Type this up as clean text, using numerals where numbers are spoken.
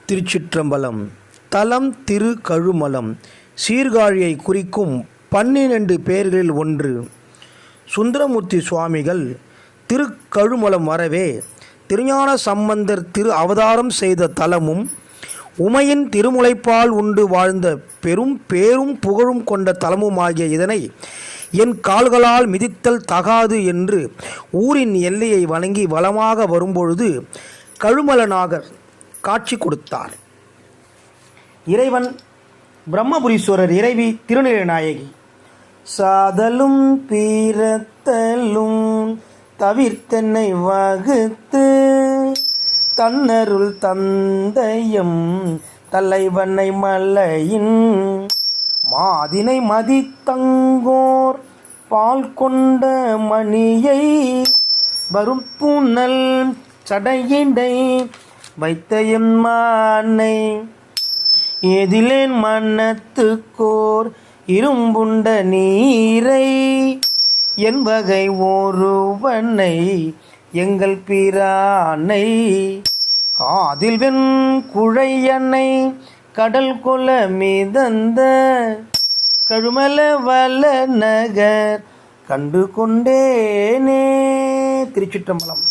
திருச்சிற்றம்பலம். தலம் திரு கழுமலம். சீர்காழியை குறிக்கும் 12 பெயர்களில் ஒன்று. சுந்தரமூர்த்தி சுவாமிகள் திருக்கழுமலம் வரவே திருஞான சம்பந்தர் திரு அவதாரம் செய்த தலமும், உமையின் திருமுலைப்பால் உண்டு வாழ்ந்த பெரும் பேரும் புகழும் கொண்ட தலமுமாகிய இதனை என் கால்களால் மிதித்தல் தகாது என்று ஊரின் எல்லையை வணங்கி வலமாக வரும்பொழுது கழுமலநாகர் காட்சி கொடுத்தார். இறைவன் பிரம்மபுரீஸ்வரர், இறைவி திருநீலநாயகி. சாதலும் பீரத்தலும் தவிர்த்தென்னை வகுத்து தன்னருள் தந்தையம் தலைவனை மலையின் மாதினை மதித்தங்கோர் பால் கொண்ட மணியை வரும் புனல் சடையிடை வைத்த எம்மானை ஏதிலேன் மன்னத்துக்கோர் இரும்புண்ட நீரை என் வகை ஒருவனை எங்கள் பிரானை காதில் வெண் குழையனை கடல் கொல மிதந்த கழுமல வல நகர் கண்டு கொண்டேனே. திருச்சிற்றம்பலம்.